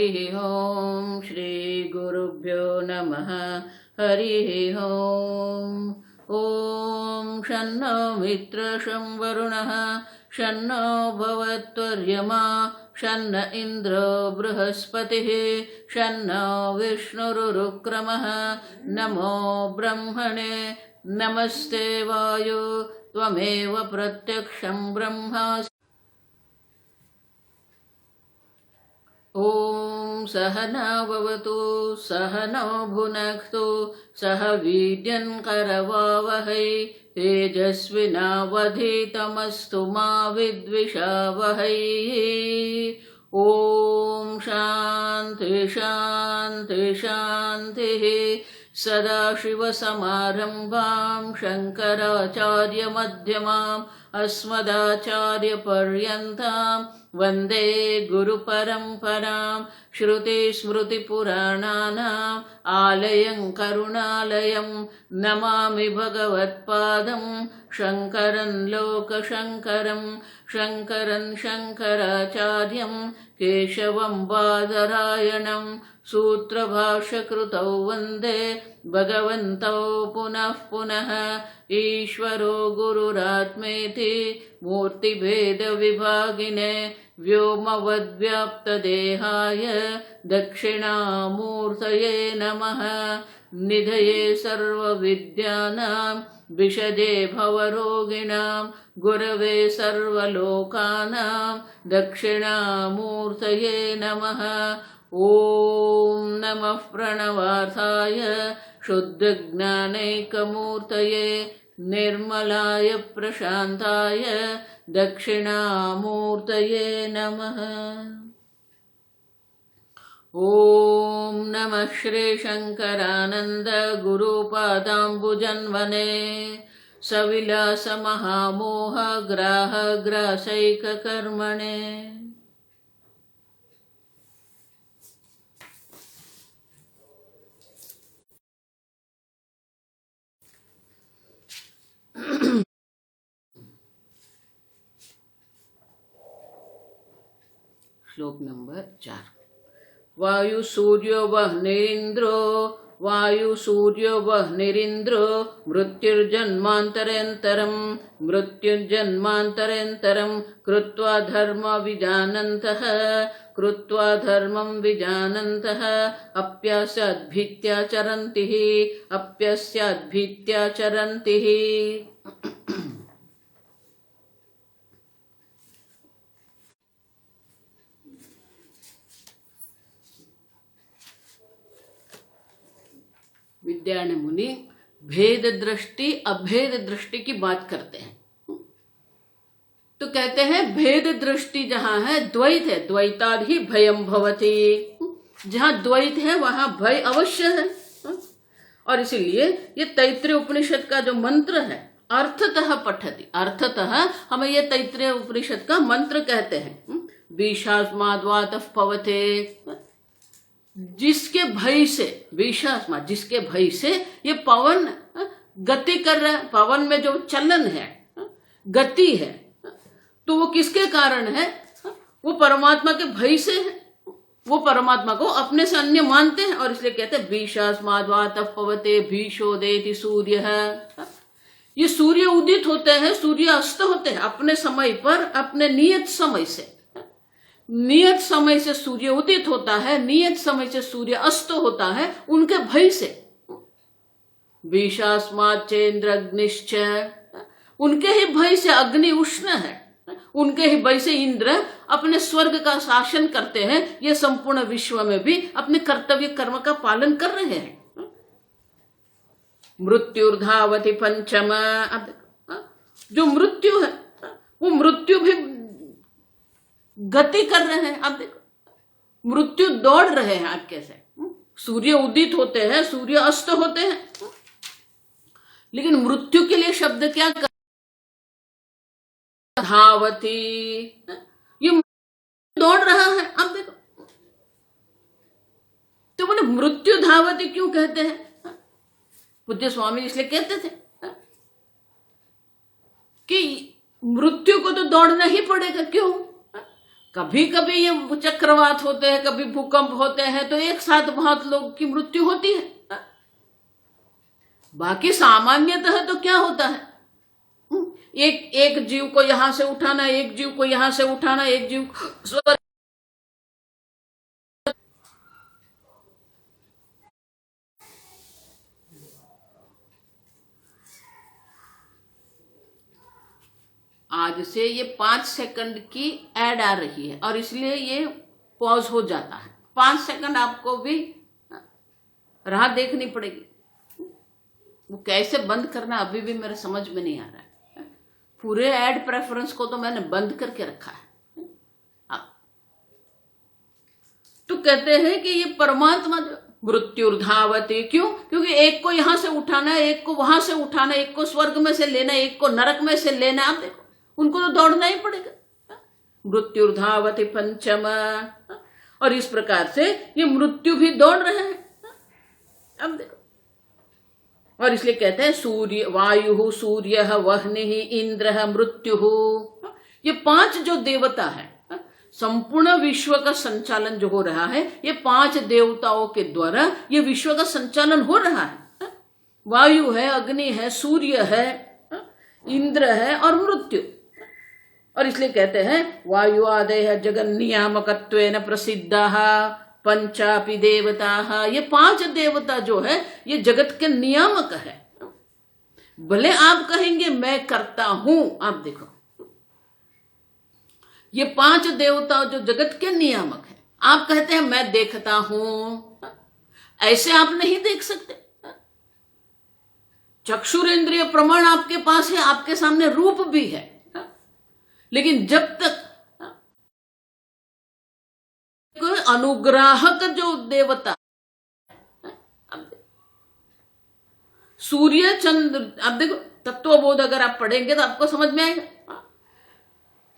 ओम श्री गुरुभ्यो नमः। हरि ओम शन्नो मित्र शं वरुणः शन्नो भवत्वर्यमा शन्न इन्द्रो बृहस्पतिः शन्नो विष्णुरुक्रमः। नमो ब्रह्मणे नमस्ते वायु त्वमेव प्रत्यक्षं ब्रह्मासि। ॐ सहना भवतु सहनौ भुनक्तु सह वीर्यङ्करवावहै तेजस्विनावधीतमस्तु मा विद्विषावहै। ॐ शान्ति शान्ति शान्तिः। सदाशिवसमारम्भां शङ्कराचार्यमध्यमाम् अस्मदाचार्यपर्यन्तां वन्दे गुरुपरम्परां। श्रुतिस्मृतिपुराणानाम् आलयं करुणालयं नमामि भगवत्पादं शङ्करं लोकशङ्करं। शङ्करं शङ्कराचार्यं केशवं बादरायणं सूत्रभाष्यकृतौ वन्दे भगवन्तौ पुनः पुनः। ईश्वरो गुरुरात्मेति मूर्तिभेदविभागिने व्योमवद्व्याप्तदेहाय दक्षिणामूर्तये नमः। निधये सर्वविद्यानां विशदे भवरोगिणां गुरवे सर्वलोकानां दक्षिणामूर्तये नमः। ॐ नमः प्रणवार्थाय शुद्धज्ञानैकमूर्तये निर्मलाय प्रशान्ताय दक्षिणामूर्तये नमः। ॐ नमः श्री शङ्करानन्द गुरुपादाम्बुजन्वने सविलास महामोह ग्राह ग्रासैककर्मणे। श्लोक नंबर 4। वायु सूर्यो वह्निरिन्द्रो वायु सूर्यो वह्निरिन्द्रो मृत्युर्जन्मान्तरेऽन्तरं मृत्युर्जन्मान्तरेऽन्तरं कृत्वा धर्मविजानन्तः कृत्वा धर्मं विजानन्तः अप्यस्याद्भीत्याचरन्ति अप्यस्याद्भीत्याचरन्ति। विद्यारण्य मुनि भेद दृष्टि अभेद दृष्टि की बात करते हैं। तो कहते हैं भेद दृष्टि जहां है द्वैत है, द्वैताद ही भयम भवति। जहां द्वैत है वहां भय अवश्य है। और इसीलिए ये तैत्तिरीय उपनिषद का जो मंत्र है अर्थतः पठति, अर्थतः हमें ये तैत्तिरीय उपनिषद का मंत्र कहते हैं। बीषास्माद्वातः पवते, जिसके भय से विषास्मा, जिसके भय से ये पवन गति कर रहा है, पवन में जो चलन है गति है, तो वो किसके कारण है? वो परमात्मा के भय से है। वो परमात्मा को अपने से अन्य मानते हैं और इसलिए कहते हैं बीषास्माद्वातः पवते भीषोदेति सूर्य है। ये सूर्य उदित होते हैं, सूर्य अस्त होते हैं अपने समय पर, अपने नियत समय से। नियत समय से सूर्य उदित होता है, नियत समय से सूर्य अस्त होता है उनके भय से। बीषास्माच्चेन्द्रग्निश्च, उनके ही भय से अग्नि उष्ण है, उनके ही भय से इंद्र अपने स्वर्ग का शासन करते हैं। ये संपूर्ण विश्व में भी अपने कर्तव्य कर्म का पालन कर रहे हैं। मृत्युर्धावति पंचम, जो मृत्यु है वो मृत्यु भी गति कर रहे हैं। अब देखो मृत्यु दौड़ रहे हैं। आप कैसे? सूर्य उदित होते हैं, सूर्य अस्त होते हैं, लेकिन मृत्यु के लिए शब्द क्या कर? धावती, ये दौड़ रहा है। अब देखो तो बोले मृत्यु धावती क्यों कहते हैं? पूज्य स्वामी इसलिए कहते थे कि मृत्यु को तो दौड़ना ही पड़ेगा। क्यों? कभी कभी ये चक्रवात होते हैं, कभी भूकंप होते हैं, तो एक साथ बहुत लोग की मृत्यु होती है। बाकी सामान्यतः तो क्या होता है, एक एक जीव को यहां से उठाना, एक जीव को यहां से उठाना, एक जीव आज से ये 5 सेकंड की एड आ रही है और इसलिए ये पॉज हो जाता है। 5 सेकंड आपको भी राह देखनी पड़ेगी। वो कैसे बंद करना अभी भी मेरे समझ में नहीं आ रहा है। पूरे एड प्रेफरेंस को तो मैंने बंद करके रखा है। तो कहते हैं कि ये परमात्मा जो मृत्युर्धावती, क्यों? क्योंकि एक को यहां से उठाना है, एक को वहां से उठाना, एक को स्वर्ग में से लेना, एक को नरक में से लेना। आप देखो, उनको तो दौड़ना ही पड़ेगा। मृत्युर्धावती पंचम, और इस प्रकार से ये मृत्यु भी दौड़ रहे हैं। अब देखो, और इसलिए कहते हैं सूर्य, वायु, सूर्य, वह्नि, इंद्र, मृत्यु, ये 5 जो देवता है, संपूर्ण विश्व का संचालन जो हो रहा है, ये 5 देवताओं के द्वारा ये विश्व का संचालन हो रहा है। वायु है, अग्नि है, सूर्य है, इंद्र है और मृत्यु। और इसलिए कहते हैं वायु आदय जगन नियामकत्वेन प्रसिद्धा पंचापि देवता। ये 5 देवता जो है ये जगत के नियामक है। भले आप कहेंगे मैं करता हूं, आप देखो ये 5 देवता जो जगत के नियामक है, आप कहते हैं मैं देखता हूं, ऐसे आप नहीं देख सकते। चक्षुरेंद्रिय प्रमाण आपके पास है, आपके सामने रूप भी है, लेकिन जब तक अनुग्राहक जो देवता, सूर्य चंद्र, आप देखो तत्वबोध अगर आप पढ़ेंगे तो आपको समझ में आएगा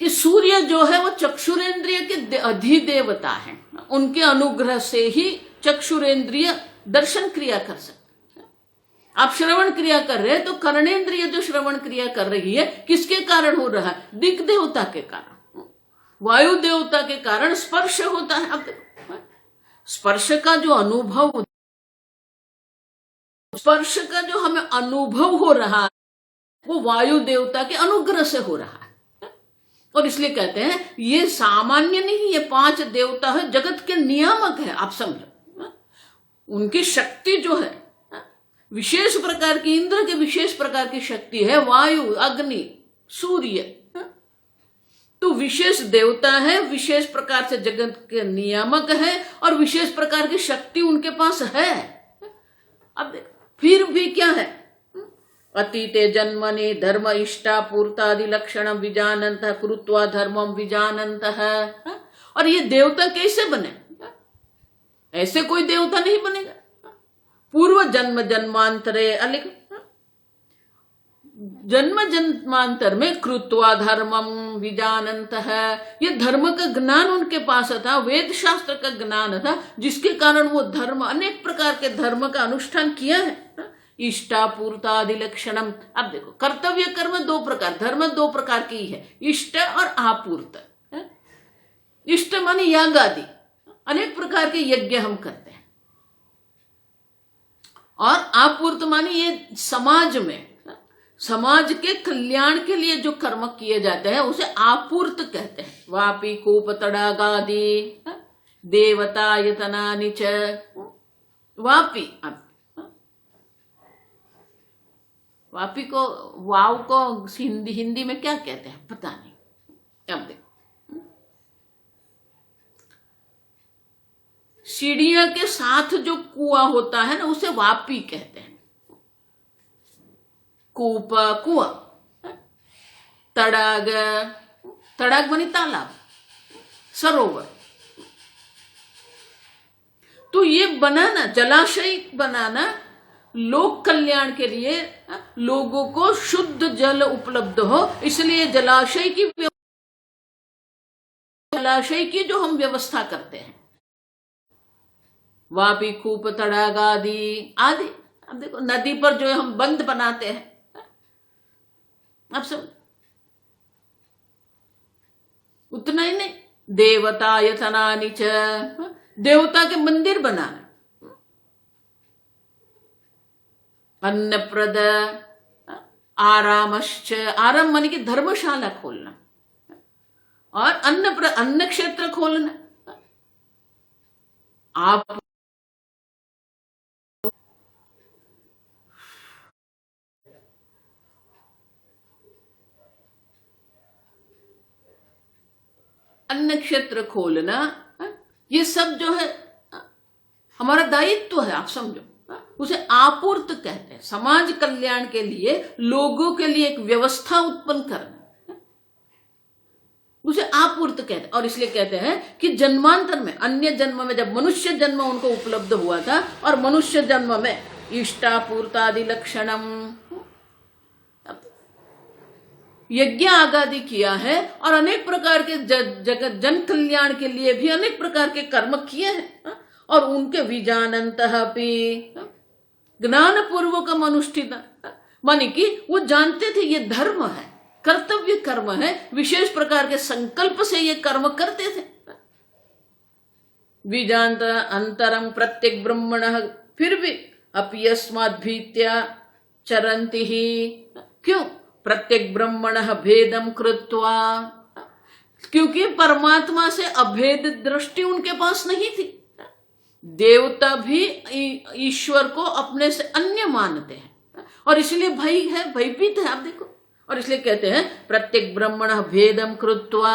कि सूर्य जो है वो चक्षुरेंद्रिय के अधिदेवता है। उनके अनुग्रह से ही चक्षुरेंद्रिय दर्शन क्रिया कर सकते हैं। आप श्रवण क्रिया कर रहे हैं तो कर्णेंद्रिय जो श्रवण क्रिया कर रही है किसके कारण हो रहा है? दिक् देवता के कारण, वायु देवता के कारण स्पर्श होता है। अब देखो, स्पर्श का जो अनुभव, स्पर्श का जो हमें अनुभव हो रहा है वो वायु देवता के अनुग्रह से हो रहा है। और इसलिए कहते हैं ये सामान्य नहीं, ये 5 देवता है, जगत के नियामक है। आप समझो, उनकी शक्ति जो है विशेष प्रकार की, इंद्र के विशेष प्रकार की शक्ति है, वायु, अग्नि, सूर्य, तो विशेष देवता है, विशेष प्रकार से जगत के नियामक है और विशेष प्रकार की शक्ति उनके पास है। अब देखो, फिर भी क्या है? अतीते जन्मनि धर्म इष्टापूर्तादि लक्षण विजानंत कृत्वा धर्मम विजानंत है। और ये देवता कैसे बने? ऐसे कोई देवता नहीं बनेगा। पूर्व जन्म जन्मांतरे, अलिख जन्म जन्मांतर में कृत्वा धर्मम विजानंत है, ये धर्म का ज्ञान उनके पास था, वेद शास्त्र का ज्ञान था, जिसके कारण वो धर्म, अनेक प्रकार के धर्म का अनुष्ठान किया है। इष्टापूर्तादि लक्षणम। अब देखो, कर्तव्य कर्म 2 प्रकार, धर्म 2 प्रकार की है, इष्ट और आपूर्त। इष्ट माने याग आदि, अनेक प्रकार के यज्ञ हम करते हैं, और आपूर्त माने ये समाज में, समाज के कल्याण के लिए जो कर्म किए जाते हैं उसे आपूर्त कहते हैं। वापी कूप तड़ागादि देवता यतनानि च। वापी, वापी को, वाव को हिंदी में क्या कहते हैं पता नहीं। अब देखो, सीढ़ियां के साथ जो कुआं होता है ना उसे वापी कहते हैं। कूप, कुआं, तड़ाग, तड़ाग मानी तालाब, सरोवर। तो ये बनाना, जलाशय बनाना लोक कल्याण के लिए, लोगों को शुद्ध जल उपलब्ध हो, इसलिए जलाशय की जो हम व्यवस्था करते हैं, वापी कूप तड़ाग आदि आदि। अब देखो, नदी पर जो हम बंद बनाते हैं, अब सब उतना ही नहीं, देवतायतनानि च, देवता के मंदिर बनाना, अन्नप्रद आरामश्च, आराम माने कि धर्मशाला खोलना, और अन्न क्षेत्र खोलना। आप अन्न क्षेत्र खोलना, ये सब जो है हमारा दायित्व है, आप समझो। उसे आपूर्त कहते हैं, समाज कल्याण के लिए, लोगों के लिए एक व्यवस्था उत्पन्न करना, उसे आपूर्त कहते हैं। और इसलिए कहते हैं कि जन्मांतर में, अन्य जन्म में जब मनुष्य जन्म उनको उपलब्ध हुआ था, और मनुष्य जन्म में इष्टापूर्तादि लक्षणम, यज्ञ आगादि किया है, और अनेक प्रकार के जगत जन कल्याण के लिए भी अनेक प्रकार के कर्म किए हैं, और उनके विजानन्तः अपि, ज्ञान पूर्वकम अनुष्ठित, माने कि वो जानते थे ये धर्म है, कर्तव्य कर्म है, विशेष प्रकार के संकल्प से ये कर्म करते थे। विजानत अंतरम प्रत्येक ब्रह्मणः, फिर भी अपि यस्माद् भीत्या चरन्ति ही, क्यों? प्रत्येक ब्रह्मणः भेदम कृत्वा, क्योंकि परमात्मा से अभेद दृष्टि उनके पास नहीं थी। देवता भी ईश्वर को अपने से अन्य मानते हैं, और इसलिए भय है, भयभीत है, आप देखो। और इसलिए कहते हैं प्रत्येक ब्रह्मणः भेदम कृत्वा,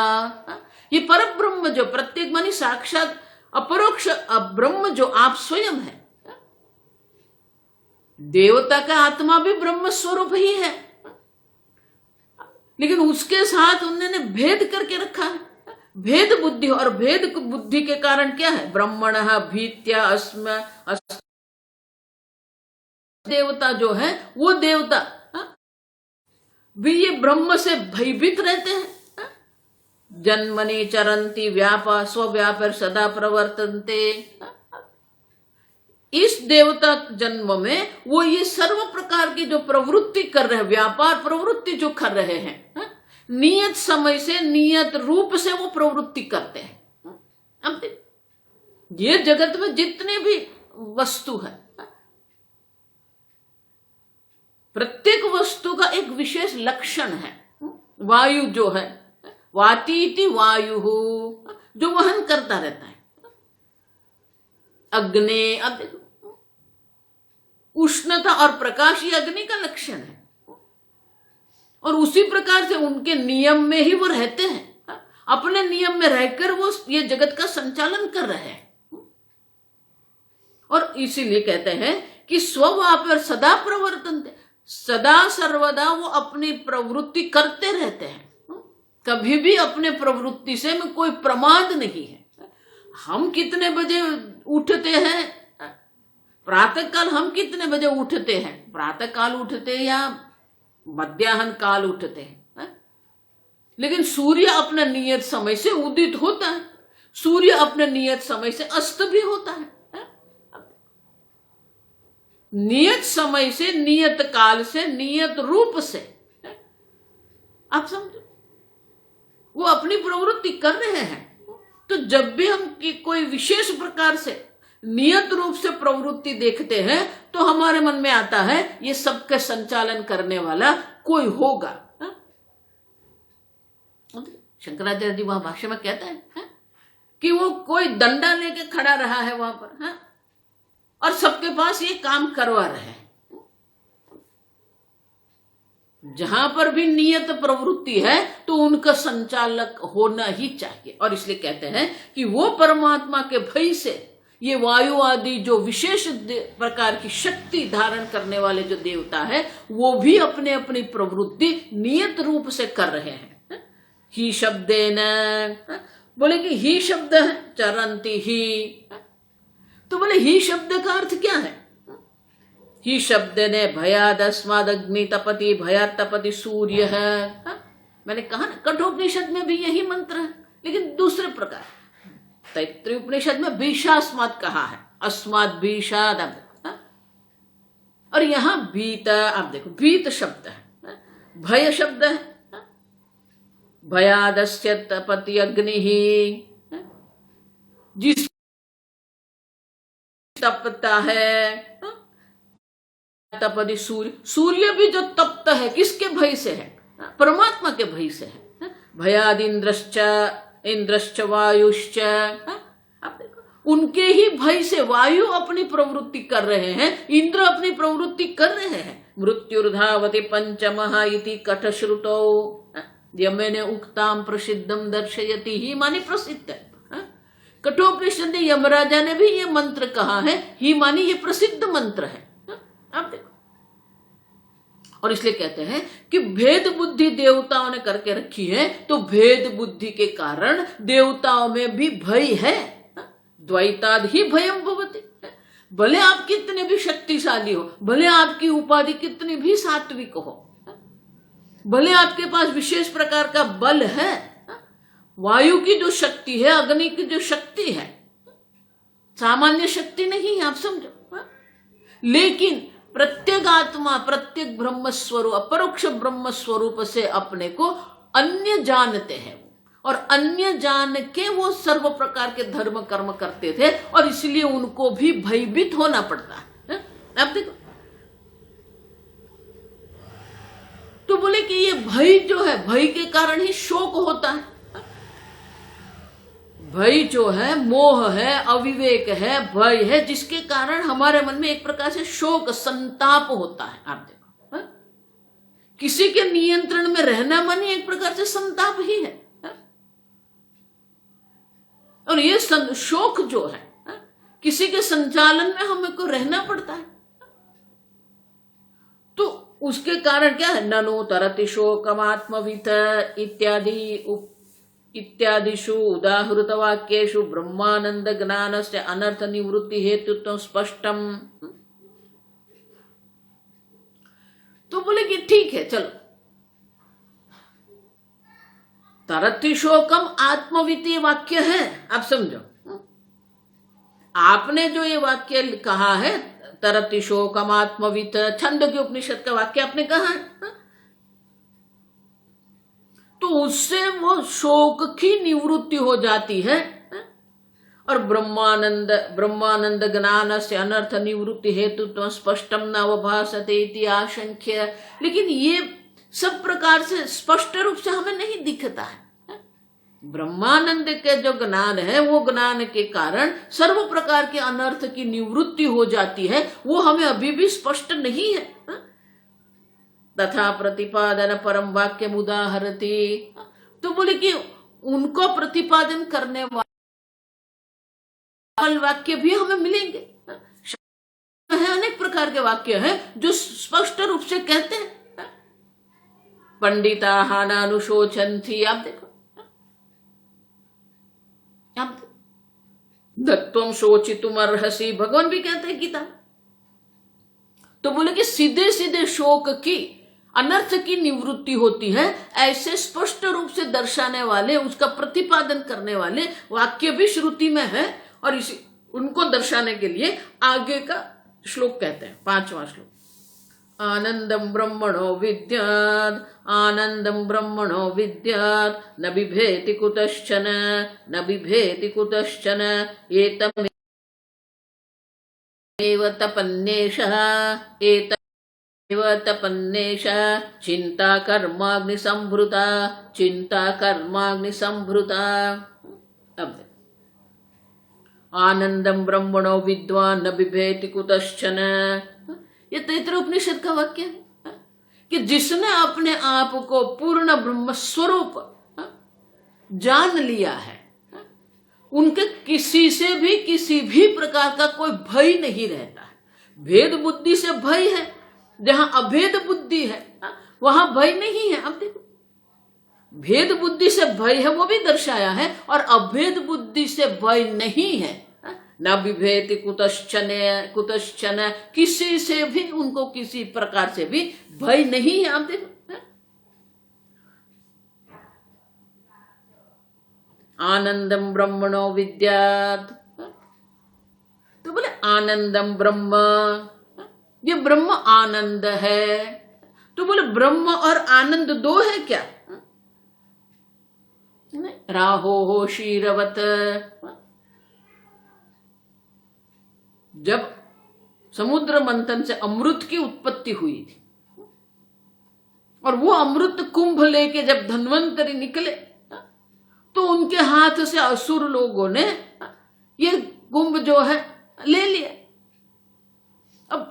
ये पर ब्रह्म जो, प्रत्येक मानी साक्षात अपरोक्ष ब्रह्म जो आप स्वयं है, देवता का आत्मा भी ब्रह्म स्वरूप ही है, लेकिन उसके साथ उन्होंने भेद करके रखा है, भेद बुद्धि। और भेद बुद्धि के कारण क्या है? ब्रह्मणः भीत्या अस्म, देवता जो है वो देवता भी ये ब्रह्म से भयभीत रहते हैं। जन्मनि चरंती व्यापा स्वव्यापर सदा प्रवर्तन्ते, इस देवता जन्म में वो ये सर्व प्रकार की जो प्रवृत्ति कर रहे हैं, व्यापार प्रवृत्ति जो कर रहे हैं, नियत समय से नियत रूप से वो प्रवृत्ति करते हैं। अब ये जगत में जितने भी वस्तु है, प्रत्येक वस्तु का एक विशेष लक्षण है। वायु जो है, वातीति वायु जो वहन करता रहता है, अग्नि, अब देखो उष्णता और प्रकाश ये अग्नि का लक्षण है, और उसी प्रकार से उनके नियम में ही वो रहते हैं, अपने नियम में रहकर वो ये जगत का संचालन कर रहे हैं। और इसीलिए कहते हैं कि स्वव्यापार सदा प्रवर्तन, सदा सर्वदा वो अपनी प्रवृत्ति करते रहते हैं, कभी भी अपने प्रवृत्ति से में कोई प्रमाद नहीं है। हम कितने बजे उठते हैं, प्रातः काल हम कितने बजे उठते हैं, प्रातः काल उठते हैं या मध्याह्न काल उठते हैं, लेकिन सूर्य अपने नियत समय से उदित होता है, सूर्य अपने नियत समय से अस्त भी होता है। नियत समय से, नियत काल से, नियत रूप से, आप समझो, वो अपनी प्रवृत्ति कर रहे हैं। तो जब भी हम कोई विशेष प्रकार से नियत रूप से प्रवृत्ति देखते हैं, तो हमारे मन में आता है ये सबका संचालन करने वाला कोई होगा। शंकराचार्य जी वहां भाष्य में कहते हैं कि वो कोई डंडा लेके खड़ा रहा है वहां पर, और सबके पास ये काम करवा रहे हैं। जहां पर भी नियत प्रवृत्ति है तो उनका संचालक होना ही चाहिए। और इसलिए कहते हैं कि वो परमात्मा के भय से ये वायु आदि जो विशेष प्रकार की शक्ति धारण करने वाले जो देवता है, वो भी अपने अपनी प्रवृत्ति नियत रूप से कर रहे हैं। ही शब्देन, बोले कि ही शब्द है, चरंती ही, तो बोले ही शब्द का अर्थ क्या है? ही शब्द ने भयाद अस्माद अग्नि तपति, भयात तपति सूर्य है। मैंने कहा ना, कठोपनिषद में भी यही मंत्र है, लेकिन दूसरे प्रकार। तैत्तिरीय उपनिषद में बीषास्माद कहा है, अस्माद बीषाद। और यहां बीत, आप देखो बीत शब्द है, भय शब्द है, भयादस्य तपति अग्नि, जिस तपता है, तपति सूर्य, सूर्य भी जो तप्त है किसके भय से है? परमात्मा के भय से है। भयाद इंद्रश्च, इंद्रश्च वायुश्च, आप देखो उनके ही भय से वायु अपनी प्रवृत्ति कर रहे हैं, इंद्र अपनी प्रवृत्ति कर रहे हैं। मृत्युर्धावति पंचमः इति कठश्रुतौ, यमेने उक्ताम प्रसिद्धम दर्शयति ही मानी प्रसिद्ध है। कठोपनिषद ने यमराजा ने भी ये मंत्र कहा है, ही मानी ये प्रसिद्ध मंत्र है। आप देखो, और इसलिए कहते हैं कि भेद बुद्धि देवताओं ने करके रखी है, तो भेद बुद्धि के कारण देवताओं में भी भय है। द्वैताद ही भयम भवति, भले आप कितने भी शक्तिशाली हो, भले आपकी उपाधि कितनी भी सात्विक हो, भले आपके पास विशेष प्रकार का बल है, वायु की जो शक्ति है, अग्नि की जो शक्ति है, सामान्य शक्ति नहीं है, आप समझो। लेकिन प्रत्येक आत्मा, प्रत्येक ब्रह्म स्वरूप, अपरोक्ष ब्रह्म स्वरूप से अपने को अन्य जानते हैं, और अन्य जान के वो सर्व प्रकार के धर्म कर्म करते थे, और इसलिए उनको भी भयभीत होना पड़ता है। आप देखो, तो बोले कि ये भय जो है, भय के कारण ही शोक होता है। भय जो है मोह है, अविवेक है, भय है, जिसके कारण हमारे मन में एक प्रकार से शोक, संताप होता है। आप देखो, किसी के नियंत्रण में रहना माने एक प्रकार से संताप ही है। और ये शोक जो है, किसी के संचालन में हमें को रहना पड़ता है, तो उसके कारण क्या है? ननु तरति शोकमात्मवित इत्यादिषु उदाहृत वाक्येषु ब्रह्मानंद ज्ञानस्य अनर्थ निवृत्ति हेतुत्व स्पष्टम। तो बोले कि ठीक है, चलो, तरति शोकम आत्मवितीय वाक्य है, आप समझो। आपने जो ये वाक्य कहा है, तरति शोकम आत्मवित, छंदोग्य उपनिषद का वाक्य आपने कहा है, तो उससे वो शोक की निवृत्ति हो जाती है। और ब्रह्मानंद ज्ञान से अनर्थ निवृत्ति हेतुत्व स्पष्टम न अवभासते इति आशंक्य। लेकिन ये सब प्रकार से स्पष्ट रूप से हमें नहीं दिखता है। ब्रह्मानंद के जो ज्ञान है, वो ज्ञान के कारण सर्व प्रकार के अनर्थ की निवृत्ति हो जाती है, वो हमें अभी भी स्पष्ट नहीं है। तथा प्रतिपादन परम वाक्य उदाहरति, तो बोले कि उनको प्रतिपादन करने वाले वाक्य भी हमें मिलेंगे। है अनेक प्रकार के वाक्य हैं जो स्पष्ट रूप से कहते हैं, पंडिता हानानुशोचन्ति। आप देखो, दत्वम शोचितुम अर्हसि, भगवान भी कहते हैं गीता। तो बोले कि सीधे सीधे शोक की, अनर्थ की निवृत्ति होती है, ऐसे स्पष्ट रूप से दर्शाने वाले, उसका प्रतिपादन करने वाले वाक्य भी श्रुति में है। और इसी उनको दर्शाने के लिए आगे का श्लोक कहते हैं, 5वां श्लोक, आनंदम ब्रह्मणो विद्यात्, आनंदम ब्रह्मणो विद्यात्, न बिभेति कुतश्चन, न बिभेति कुतश्चन, एतमेव तपन्नेषः, एतमेव तपन्नेषः, चिंता कर्माग्नि संभृता, चिंता कर्माग्नि संभृता। अब आनंदम ब्रह्मणो विद्वान् न बिभेति कुतश्चन, ये तैत्तिरीय उपनिषद का वाक्य है कि जिसने अपने आप को पूर्ण ब्रह्म स्वरूप जान लिया है, उनके किसी से भी किसी भी प्रकार का कोई भय नहीं रहता है। भेद बुद्धि से भय है, जहां अभेद बुद्धि है वहां भय नहीं है। अब देखो, भेद बुद्धि से भय है वो भी दर्शाया है, और अभेद बुद्धि से भय नहीं है। न बिभेति कुतश्चन, कुतश्चन, किसी से भी उनको किसी प्रकार से भी भय नहीं है। आप देखो, आनंदम ब्रह्मणो विद्यात्, तो बोले आनंदम ब्रह्म, ये ब्रह्म आनंद है। तो बोले ब्रह्म और आनंद दो है क्या? राहो हो शीरवत। जब समुद्र मंथन से अमृत की उत्पत्ति हुई थी और वो अमृत कुंभ लेके जब धन्वंतरी निकले तो उनके हाथ से असुर लोगों ने ये कुंभ जो है ले लिया। अब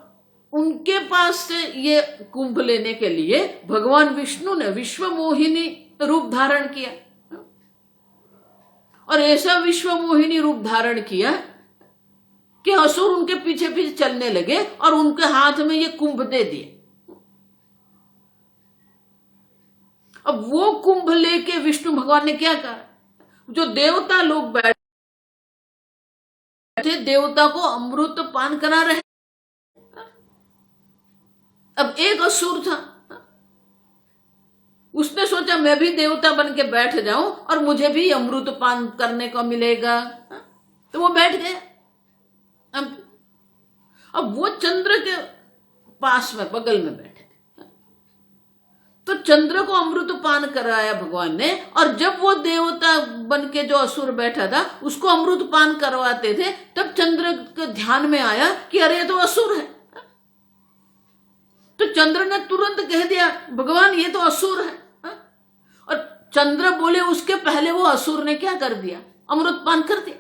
उनके पास से ये कुंभ लेने के लिए भगवान विष्णु ने विश्व मोहिनी रूप धारण किया और ऐसा विश्व मोहिनी रूप धारण किया कि असुर उनके पीछे पीछे चलने लगे और उनके हाथ में ये कुंभ दे दिए। अब वो कुंभ लेके विष्णु भगवान ने क्या कहा, जो देवता लोग बैठे देवता को अमृत पान करा रहे। अब एक असुर था, उसने सोचा मैं भी देवता बन के बैठ जाऊं और मुझे भी अमृत पान करने को मिलेगा, तो वो बैठ गया। अब वो चंद्र के पास में बगल में बैठे थे, तो चंद्र को अमृत पान कराया भगवान ने। और जब वो देवता बन के जो असुर बैठा था उसको अमृत पान करवाते थे, तब चंद्र के ध्यान में आया कि अरे ये तो असुर है। तो चंद्र ने तुरंत कह दिया भगवान ये तो असुर है। और चंद्र बोले उसके पहले वो असुर ने क्या कर दिया, अमृत पान कर दिया।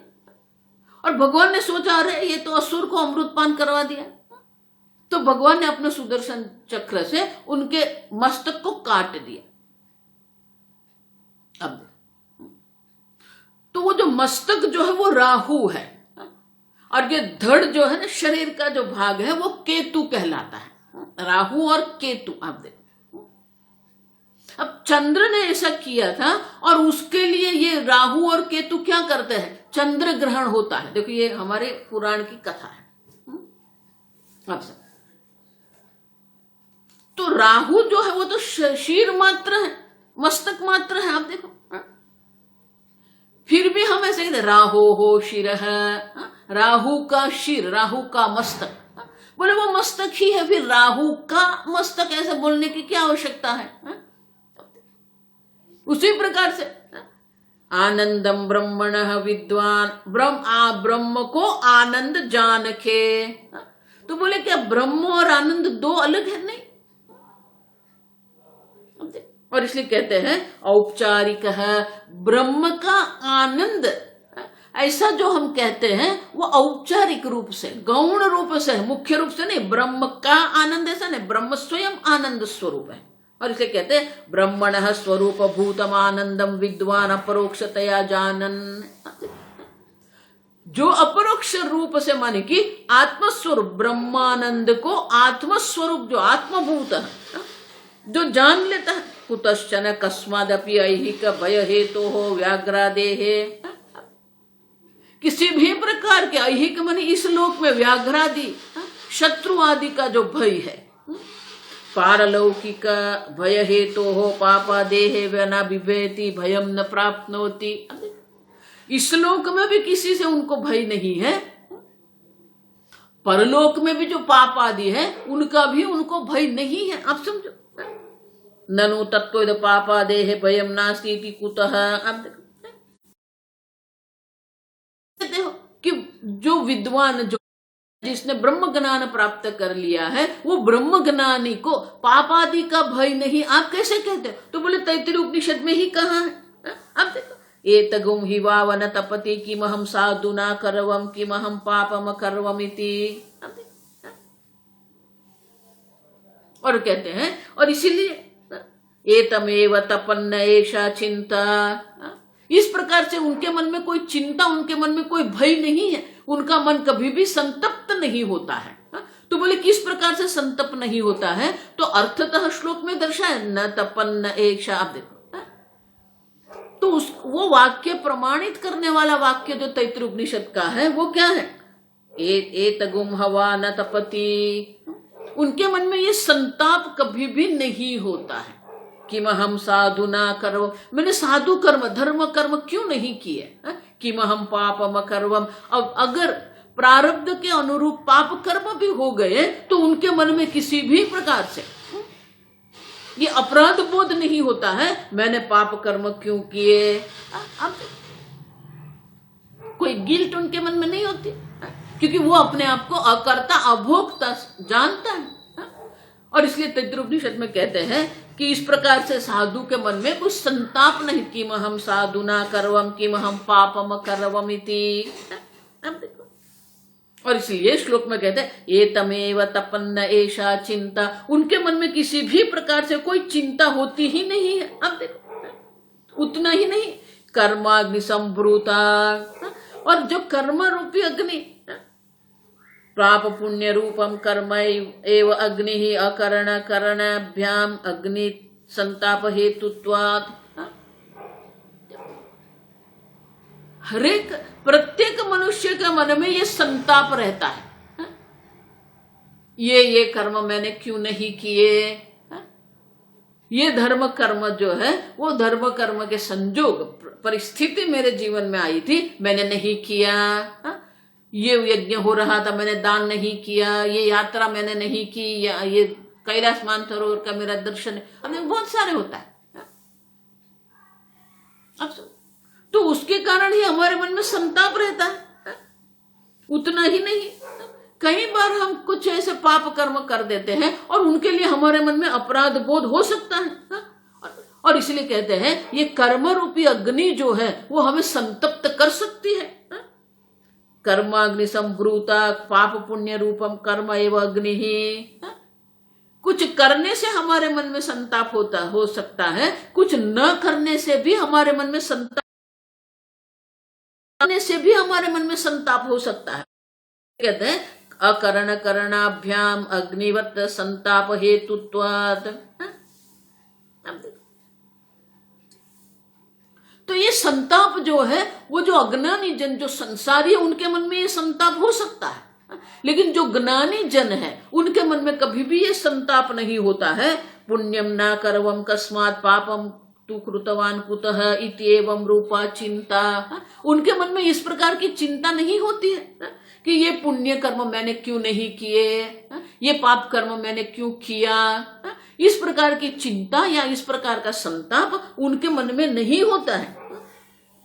और भगवान ने सोचा अरे ये तो असुर को अमृत पान करवा दिया। तो भगवान ने अपने सुदर्शन चक्र से उनके मस्तक को काट दिया। अब तो वो जो मस्तक जो है वो राहु है और ये धड़ जो है ना शरीर का जो भाग है वो केतु कहलाता है। राहु और केतु। आप देखो अब चंद्र ने ऐसा किया था और उसके लिए ये राहु और केतु क्या करते हैं, चंद्र ग्रहण होता है। देखो ये हमारे पुराण की कथा है। आप सब तो राहु जो है वो तो शीर मात्र है, मस्तक मात्र है। आप देखो फिर भी हम ऐसे कहते राहु हो शिर है, राहु का शीर, राहु का मस्तक। बोले वो मस्तक ही है, फिर राहु का मस्तक ऐसे बोलने की क्या आवश्यकता है। उसी प्रकार से आनंदम ब्रह्मण विद्वान, ब्रह्म को आनंद जान के। तो बोले क्या ब्रह्म और आनंद दो अलग है? नहीं। और इसलिए कहते हैं औपचारिक है ब्रह्म का आनंद। ऐसा जो हम कहते हैं वो औपचारिक रूप से, गौण रूप से, मुख्य रूप से नहीं। ब्रह्म का आनंद ऐसा नहीं, ब्रह्म स्वयं आनंद स्वरूप है। और इसे कहते हैं ब्रह्मणः स्वरूप भूतम आनंदम विद्वान अपरोक्षतया जानन। जो अपरोक्ष रूप से माने कि आत्मस्वरूप ब्रह्मानंद को आत्मस्वरूप जो आत्मभूत है, जो जान लेता है। कुतश्चन कस्मादपि ऐहिक भय हेतु हो व्याघ्रादेहे। किसी भी प्रकार के ऐहिक माने इस लोक में व्याघ्रादि शत्रु आदि का जो भय है, पारलौकिक भय हेतु हो पापादेहे न बिभेति भयम न प्राप्नोति। इस लोक में भी किसी से उनको भय नहीं है, परलोक में भी जो पाप आदि है उनका भी उनको भय नहीं है। आप समझो, ननु तत्व पापादेहे भयम नास्ति कुतः। आप देखो कि जो विद्वान, जो जिसने ब्रह्म ज्ञान प्राप्त कर लिया है, वो ब्रह्म ज्ञानी को पाप आदि का भय नहीं। आप कैसे कहते हो? तो बोले तैत्तिरीय उपनिषद में ही कहा है। अब देखो एतगुम हि वावन तपति किमहम साधुना करवम किमहम पापम करवमिति। और कहते हैं और इसीलिए एतमेव तपन्न एषा चिंता। इस प्रकार से उनके मन में कोई चिंता, उनके मन में कोई भय नहीं है, उनका मन कभी भी संतप्त नहीं होता है। तो बोले किस प्रकार से संतप्त नहीं होता है? तो अर्थतः श्लोक में दर्शाया न तपन्न एषा। आप देखो तो वो वाक्य प्रमाणित करने वाला वाक्य जो तैत्तिरीय उपनिषद का है वो क्या है? एतगुम हवा न तपति। उनके मन में ये संताप कभी भी नहीं होता है। किमहम साधुना करो, मैंने साधु कर्म धर्म कर्म क्यों नहीं किए? किमहम पापम कर्वम। अब अगर प्रारब्ध के अनुरूप पाप कर्म भी हो गए तो उनके मन में किसी भी प्रकार से ये अपराध बोध नहीं होता है, मैंने पाप कर्म क्यों किए। अब कोई गिल्ट उनके मन में नहीं होती, क्योंकि वो अपने आप को अकर्ता अभोक्ता जानता है। और इसलिए तैत्तिरीयोपनिषद में कहते हैं कि इस प्रकार से साधु के मन में कुछ संताप नहीं, किम हम साधुना करवम किम हम पापम करवम इति। अब देखो, और इसलिए श्लोक में कहते हैं ये तमेव तपन्न ऐसा चिंता, उनके मन में किसी भी प्रकार से कोई चिंता होती ही नहीं है। अब देखो, उतना ही नहीं, कर्माग्नि संभ्रूता, और जो कर्म रूपी अग्नि, पाप पुण्य रूपम कर्म एव अग्नि ही अकरण करणाभ्याम अग्नि संताप हेतुत्वात्। हरेक प्रत्येक मनुष्य के मन में ये संताप रहता है, ये कर्म मैंने क्यों नहीं किए। ये धर्म कर्म जो है वो धर्म कर्म के संजोग परिस्थिति मेरे जीवन में आई थी, मैंने नहीं किया। ये यज्ञ हो रहा था, मैंने दान नहीं किया। ये यात्रा मैंने नहीं की, या ये कैलाश मानसरोवर का मेरा दर्शन, अब बहुत सारे होता है। अब तो उसके कारण ही हमारे मन में संताप रहता है। उतना ही नहीं, कई बार हम कुछ ऐसे पाप कर्म कर देते हैं और उनके लिए हमारे मन में अपराध बोध हो सकता है, और इसलिए कहते हैं ये कर्म रूपी अग्नि जो है वो हमें संतप्त कर सकती है। कर्माग्नि संभ्रूता पाप पुण्य रूपम कर्म एवं अग्नि ही। कुछ करने से हमारे मन में संताप हो सकता है, कुछ न करने से भी हमारे मन में संताप हो सकता है। कहते हैं अकरण करणाभ्याम अग्निवत संताप हेतुत्वात्। तो ये संताप जो है वो जो अज्ञानी जन जो संसारी है उनके मन में ये संताप हो सकता है, लेकिन जो ज्ञानी जन है उनके मन में कभी भी ये संताप नहीं होता है। पुण्यम ना करवम कस्मात् पापम तु कृतवान कुतः इत्येवं रूपा चिंता। उनके मन में इस प्रकार की चिंता नहीं होती है कि ये पुण्य कर्म मैंने क्यों नहीं किए, ये पाप कर्म मैंने क्यों किया। इस प्रकार की चिंता या इस प्रकार का संताप उनके मन में नहीं होता है।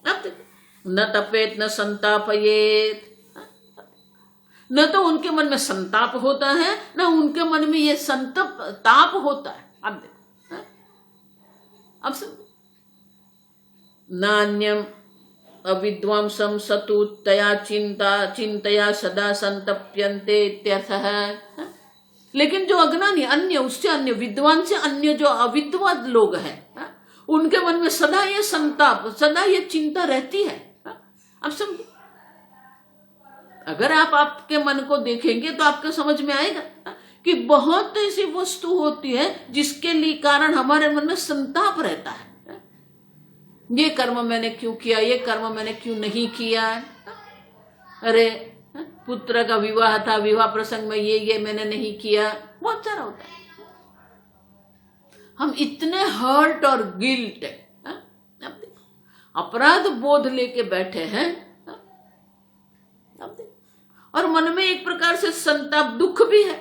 अब न तपेत न संतापयेत, न तो उनके मन में संताप होता है, न उनके मन में ये ताप होता है। अब देखो, अब नान्यम अविद्वांसम सतु तया चिंतया सदा संतप्यन्ते इत्यर्थः। लेकिन जो अज्ञानी अन्य उससे अन्य विद्वान से अन्य जो अविद्वान लोग हैं उनके मन में सदा ये संताप सदा ये चिंता रहती है। अब समझो, अगर आप आपके मन को देखेंगे तो आपको समझ में आएगा कि बहुत ऐसी वस्तु होती है जिसके लिए कारण हमारे मन में संताप रहता है। ये कर्म मैंने क्यों किया, ये कर्म मैंने क्यों नहीं किया। अरे पुत्र का विवाह था, विवाह प्रसंग में ये मैंने नहीं किया, बहुत सारा होता है। हम इतने हर्ट और गिल्ट अपराध बोध लेके बैठे हैं, और मन में एक प्रकार से संताप दुख भी है।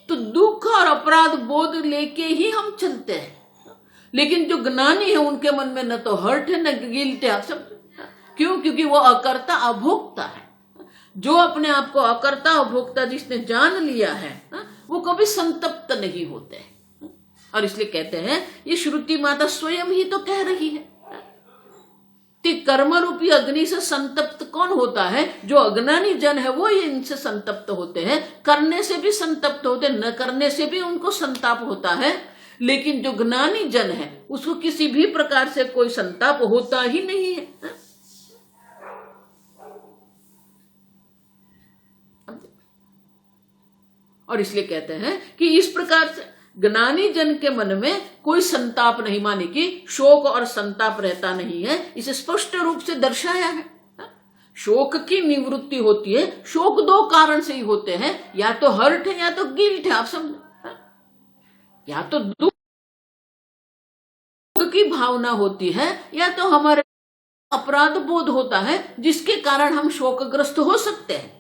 तो दुख और अपराध बोध लेके ही हम चलते हैं, लेकिन जो ज्ञानी है उनके मन में न तो हर्ट है न गिल्ट है। सब क्यों? क्योंकि वो अकर्ता अभोक्ता है। जो अपने आप को अकर्ता अभोक्ता जिसने जान लिया है वो कभी संतप्त नहीं होते। और इसलिए कहते हैं ये श्रुति माता स्वयं ही तो कह रही है कि कर्म रूपी अग्नि से संतप्त कौन होता है? जो अज्ञानी जन है वो इनसे संतप्त होते हैं। करने से भी संतप्त होते, न करने से भी उनको संताप होता है। लेकिन जो ज्ञानी जन है उसको किसी भी प्रकार से कोई संताप होता ही नहीं है। और इसलिए कहते हैं कि इस प्रकार से ज्ञानी जन के मन में कोई संताप नहीं, माने कि शोक और संताप रहता नहीं है। इसे स्पष्ट रूप से दर्शाया है। शोक की निवृत्ति होती है, शोक दो कारण से ही होते हैं, या तो हर्ट है या तो गिल्ट है। आप समझो, या तो दुख की भावना होती है या तो हमारे अपराध बोध होता है जिसके कारण हम शोकग्रस्त हो सकते हैं।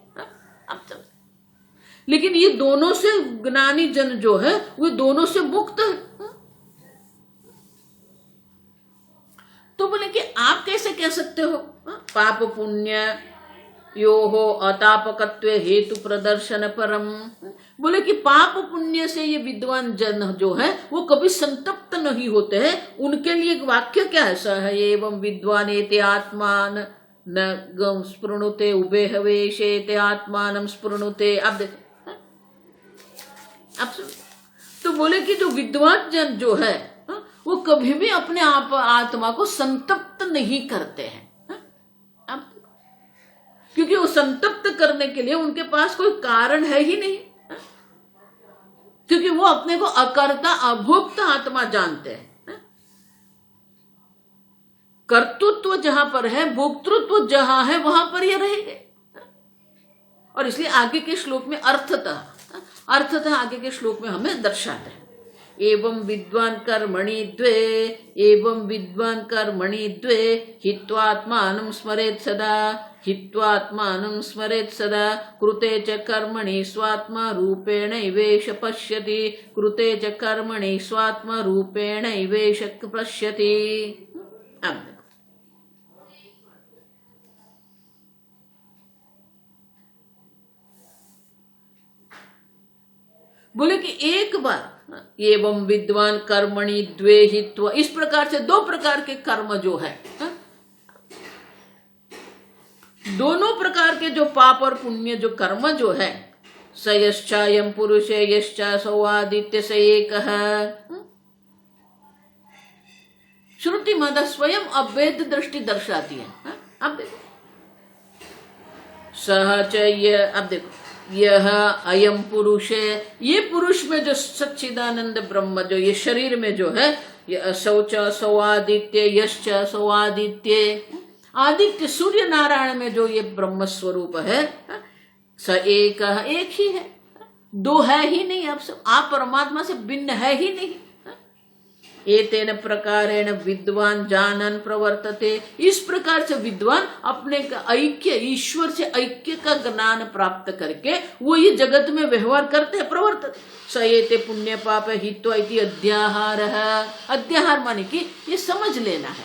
आप समझो, लेकिन ये दोनों से ज्ञानी जन जो है वो दोनों से मुक्त है। तो बोले कि आप कैसे कह सकते हो पाप पुण्य यो हो अतापकत्व हेतु प्रदर्शन परम। बोले कि पाप पुण्य से ये विद्वान जन जो है वो कभी संतप्त नहीं होते हैं। उनके लिए एक वाक्य क्या ऐसा है, एवं विद्वान एते आत्मान न स्पृणुते उभे हवेशेते आत्मान स्पृणुते। आप देखो आप तो बोले कि जो विद्वान जन जो है वो कभी भी अपने आप आत्मा को संतप्त नहीं करते हैं। क्योंकि वो संतप्त करने के लिए उनके पास कोई कारण है ही नहीं, क्योंकि वो अपने को अकर्ता अभोक्त आत्मा जानते हैं। कर्तृत्व जहां पर है, भोक्तृत्व जहां है, वहां पर ये रहेंगे। और इसलिए आगे के श्लोक में अर्थतः आगे के श्लोक में हमें दर्शाते हैं एवं विद्वान कर्मणि द्वे हित्वात्मानं स्मरेत् सदा कृते च कर्मणि स्वात्मा रूपेणैवेष पश्यति कृते च कर्मणि स्वात्मा रूपेणैवेष पश्यति। अब बोले कि एक बार एवं विद्वान कर्मणि द्वे हित्वा, इस प्रकार से दो प्रकार के कर्म जो है, दोनों प्रकार के जो पाप और पुण्य जो कर्म जो है, स यश्चायं पुरुषे यश्चा सौआदित्य स एकः। श्रुति माता स्वयं अभेद दृष्टि दर्शाती है। अब देखो सह च अब देखो यह अयम पुरुष है, ये पुरुष में जो सच्चिदानंद ब्रह्म जो ये शरीर में जो है, ये शौच सौआदित्य यश्च सौआदित्य, आदित्य सूर्य नारायण में जो ये ब्रह्म स्वरूप है, स एक ही है, दो है ही नहीं। आप परमात्मा से भिन्न है ही नहीं। एतेन प्रकारेण विद्वान जानन प्रवर्तते, इस प्रकार से विद्वान अपने का ऐक्य, ईश्वर से ऐक्य का ज्ञान प्राप्त करके वो ये जगत में व्यवहार करते हैं, प्रवर्तते। स एते पुण्य पाप हित्वा इति अध्याहार। अध्याहार माने कि ये समझ लेना है,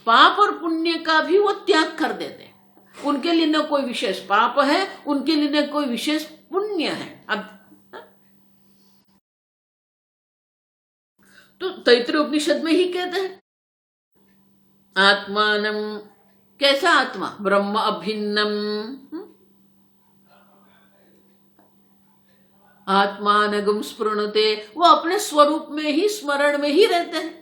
पाप और पुण्य का भी वो त्याग कर देते हैं। उनके लिए न कोई विशेष पाप है, उनके लिए न कोई विशेष पुण्य है। अब तो तैत्रीय उपनिषद में ही कहते हैं आत्मानम, कैसा आत्मा, ब्रह्म अभिन्नम, आत्मानगम स्पृणुते, वो अपने स्वरूप में ही, स्मरण में ही रहते हैं।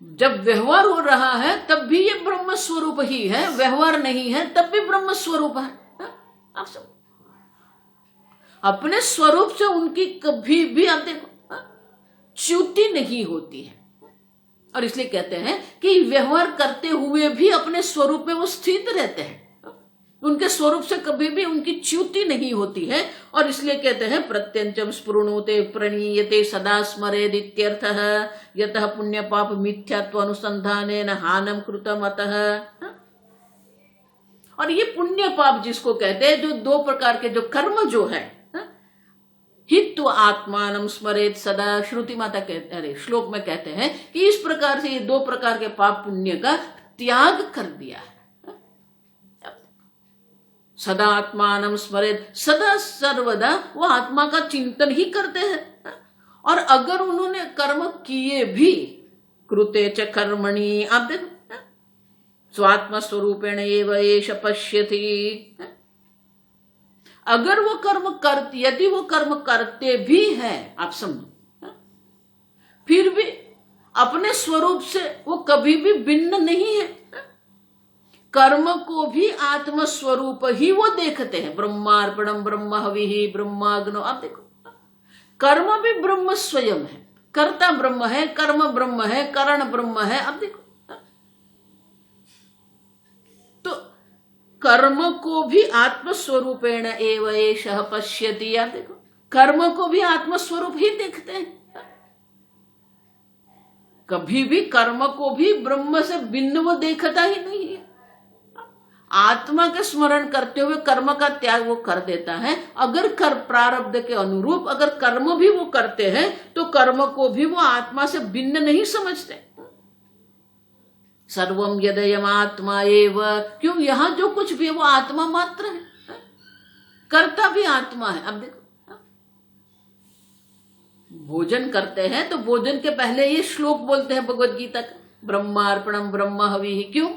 जब व्यवहार हो रहा है तब भी ये ब्रह्म स्वरूप ही है, व्यवहार नहीं है तब भी ब्रह्म स्वरूप है। आप सब अपने स्वरूप से उनकी कभी भी, आप देखो, च्युति नहीं होती है। और इसलिए कहते हैं कि व्यवहार करते हुए भी अपने स्वरूप में वो स्थित रहते हैं, उनके स्वरूप से कभी भी उनकी च्युति नहीं होती है। और इसलिए कहते हैं प्रत्यंचम स्पृणुते प्रणीयते सदा स्मरेद इत्यर्थः यतः पुण्य पाप मिथ्यात्व अनुसंधानेन हानम कृतम अतः। और ये पुण्य पाप जिसको कहते हैं, जो दो प्रकार के जो कर्म जो है, हित्व आत्मानम स्मरेत सदा, श्रुति माता कहते, अरे श्लोक में कहते हैं कि इस प्रकार से ये दो प्रकार के पाप पुण्य का त्याग कर दिया है। सदा आत्मानम स्मरेत, सदा सर्वदा वो आत्मा का चिंतन ही करते हैं। और अगर उन्होंने कर्म किए भी, कृते च कर्मणि, आप देखो, स्वात्म स्वरूपेण एव एष पश्यति, अगर वो कर्म करते, यदि वो कर्म करते भी हैं, आप समझो, फिर भी अपने स्वरूप से वो कभी भी भिन्न नहीं है। कर्म को भी आत्म स्वरूप ही वो देखते हैं। ब्रह्मार्पणम ब्रह्म हविहि ब्रह्माग्नो, आप देखो, कर्म भी ब्रह्म स्वयं है, कर्ता ब्रह्म है, कर्म ब्रह्म है, करण ब्रह्म है। अब देखो, तो कर्म को भी आत्मस्वरूपेण एव एषः पश्यति, आप देखो, कर्म को भी आत्मस्वरूप ही देखते हैं। कभी भी कर्म को भी ब्रह्म से भिन्न वो देखता ही नहीं है। आत्मा के स्मरण करते हुए कर्म का त्याग वो कर देता है। अगर प्रारब्ध के अनुरूप अगर कर्म भी वो करते हैं तो कर्म को भी वो आत्मा से भिन्न नहीं समझते। सर्वम यदयम आत्मा एव, क्यों, यहां जो कुछ भी है वो आत्मा मात्र है, करता भी आत्मा है। अब देखो, भोजन करते हैं तो भोजन के पहले ये श्लोक बोलते हैं भगवद गीता का, ब्रह्मार्पणम ब्रह्म हविः। क्यों?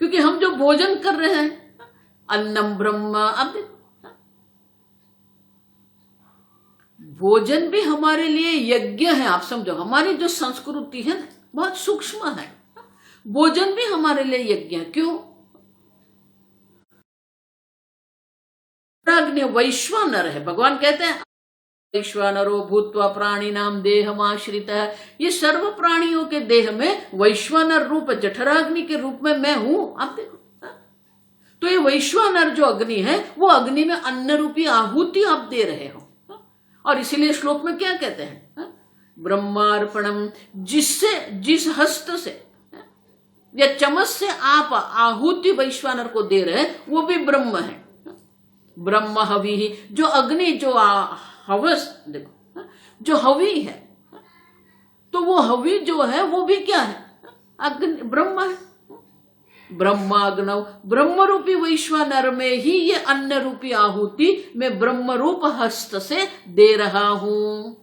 क्योंकि हम जो भोजन कर रहे हैं अन्नम ब्रह्म। अब देखो, भोजन भी हमारे लिए यज्ञ है। आप समझो, हमारी जो संस्कृति है ना बहुत सूक्ष्म है। भोजन भी हमारे लिए यज्ञ है। क्यों? वैश्वानर है, भगवान कहते हैं वैश्वानरो भूत्वा प्राणी नाम देहम आश्रित है। ये सर्व प्राणियों के देह में वैश्वानर रूप जठराग्नि के रूप में मैं हूं। आप देखो, तो ये वैश्वानर जो अग्नि है वो अग्नि में अन्न रूपी आहुति आप दे रहे हो। और इसीलिए श्लोक में क्या कहते हैं, ब्रह्मार्पणम, जिससे, जिस हस्त से या चम्मच से आप आहुति वैश्वानर को दे रहे हैं वो भी ब्रह्म है। ब्रह्म हविः, जो अग्नि, जो हवस, देखो जो हवि है, तो वो हवि जो है वो भी क्या है, अग्नि, ब्रह्म है। ब्रह्माग्नौ, ब्रह्म रूपी वैश्वानर में ही ये अन्न रूपी आहुति मैं ब्रह्म रूप हस्त से दे रहा हूं।